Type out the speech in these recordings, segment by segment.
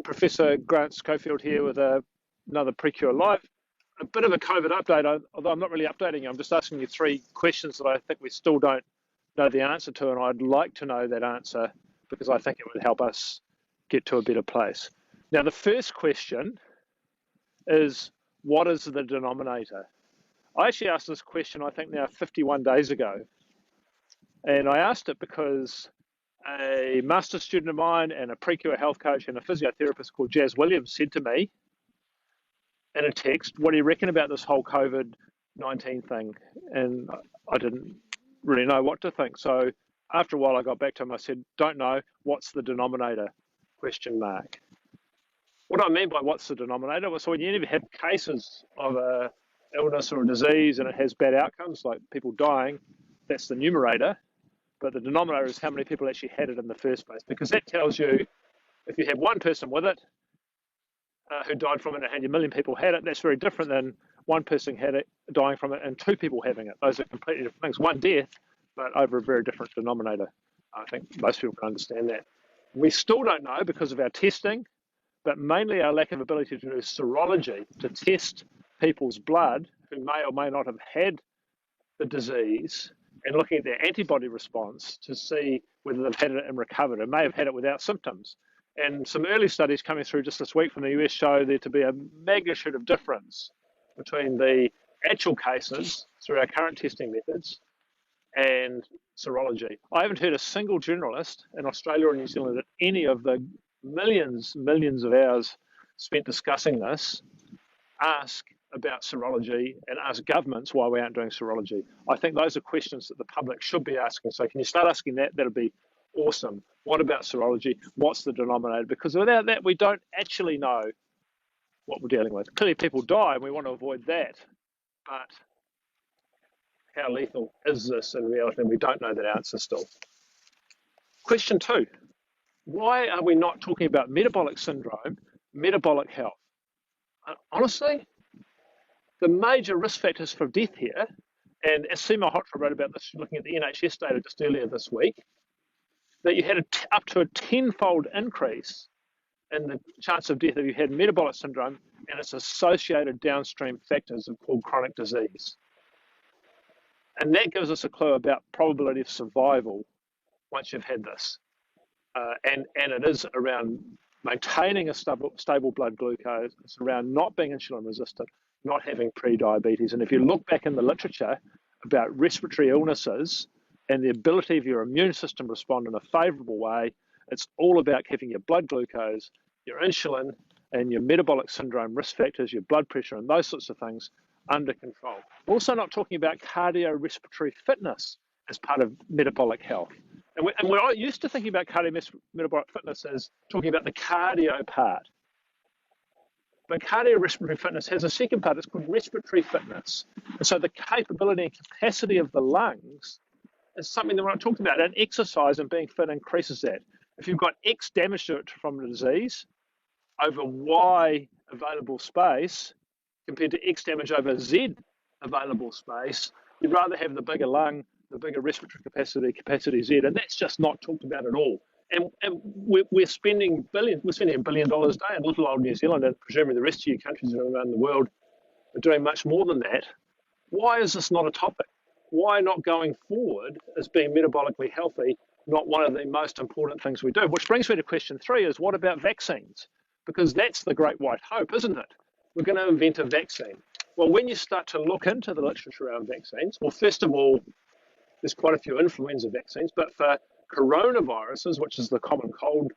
Professor Grant Schofield here with another Precure Live. A bit of a COVID update, although I'm not really updating you. I'm just asking you 3 questions that I think we still don't know the answer to, and I'd like to know that answer because I think it would help us get to a better place. Now, the first question is, what is the denominator? I actually asked this question, I think now 51 days ago. And I asked it because a master's student of mine and a Precure health coach and a physiotherapist called Jazz Williams said to me in a text, what do you reckon about this whole COVID-19 thing? And I didn't really know what to think. So after a while, I got back to him. I said, don't know. What's the denominator? Question mark. What I mean by what's the denominator? So when you have cases of a illness or a disease and it has bad outcomes, like people dying, that's the numerator. But the denominator is how many people actually had it in the first place, because that tells you if you have one person with it who died from it and 1 million people had it, that's very different than one person had it dying from it and 2 people having it. Those are completely different things. One death, but over a very different denominator. I think most people can understand that. We still don't know because of our testing, but mainly our lack of ability to do serology, to test people's blood who may or may not have had the disease, and looking at their antibody response to see whether they've had it and recovered. It may have had it without symptoms. And some early studies coming through just this week from the US show there to be a magnitude of difference between the actual cases through our current testing methods and serology. I haven't heard a single generalist in Australia or New Zealand at any of the millions of hours spent discussing this ask about serology and ask governments why we aren't doing serology. I think those are questions that the public should be asking. So can you start asking that? That'll be awesome. What about serology? What's the denominator? Because without that, we don't actually know what we're dealing with. Clearly people die and we want to avoid that. But how lethal is this in reality? And we don't know that answer still. Question 2. Why are we not talking about metabolic syndrome, metabolic health? Honestly, the major risk factors for death here, and as Seema Hotra wrote about this looking at the NHS data just earlier this week, that you had up to a 10-fold increase in the chance of death if you had metabolic syndrome and its associated downstream factors called chronic disease. And that gives us a clue about probability of survival once you've had this. And it is around maintaining a stable blood glucose. It's around not being insulin resistant, not having pre-diabetes. And if you look back in the literature about respiratory illnesses and the ability of your immune system to respond in a favorable way, it's all about keeping your blood glucose, your insulin, and your metabolic syndrome risk factors, your blood pressure, and those sorts of things under control. We're also not talking about cardiorespiratory fitness as part of metabolic health. And we're used to thinking about cardiometabolic fitness as talking about the cardio part. But cardiorespiratory fitness has a second part. It's called respiratory fitness. And so the capability and capacity of the lungs is something that we're not talking about. And exercise and being fit increases that. If you've got X damage to it from the disease over Y available space compared to X damage over Z available space, you'd rather have the bigger lung, the bigger respiratory capacity Z, and that's just not talked about at all. And we're spending $1 billion a day in little old New Zealand, and presumably the rest of you countries around the world are doing much more than that. Why is this not a topic? Why not going forward as being metabolically healthy, not one of the most important things we do? Which brings me to question 3 is, what about vaccines? Because that's the great white hope, isn't it? We're going to invent a vaccine. Well, when you start to look into the literature around vaccines, well, first of all, there's quite a few influenza vaccines, but for coronaviruses, which is the common cold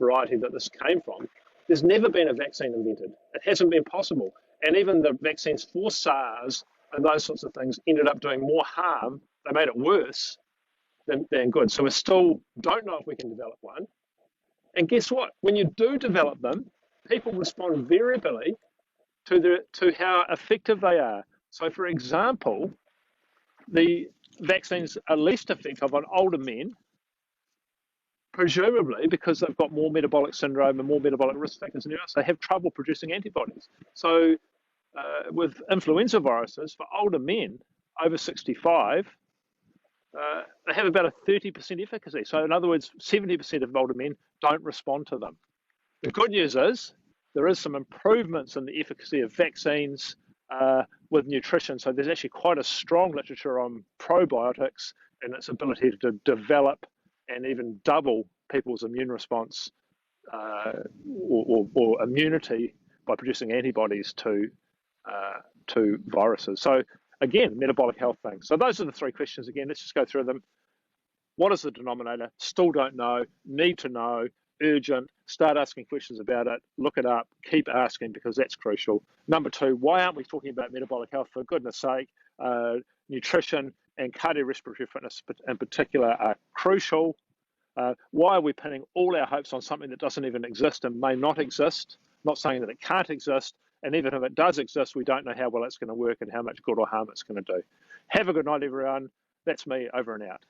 variety that this came from, there's never been a vaccine invented. It hasn't been possible. And even the vaccines for SARS and those sorts of things ended up doing more harm. They made it worse than good. So we still don't know if we can develop one. And guess what? When you do develop them, people respond variably to how effective they are. So for example, the vaccines are least effective on older men, presumably because they've got more metabolic syndrome and more metabolic risk factors, and they have trouble producing antibodies. So with influenza viruses, for older men over 65, they have about a 30% efficacy. So in other words, 70% of older men don't respond to them. The good news is there is some improvements in the efficacy of vaccines with nutrition. So there's actually quite a strong literature on probiotics and its ability to develop and even double people's immune response or immunity by producing antibodies to viruses. So again, metabolic health things. So those are the three questions. Again, let's just go through them. What is the denominator? Still don't know. Need to know. Urgent. Start asking questions about it. Look it up. Keep asking because that's crucial. Number two, why aren't we talking about metabolic health? For goodness sake, nutrition and cardiorespiratory fitness in particular are crucial. Why are we pinning all our hopes on something that doesn't even exist and may not exist? Not saying that it can't exist, and even if it does exist, we don't know how well it's going to work and how much good or harm it's going to do. Have a good night, everyone. That's me, over and out.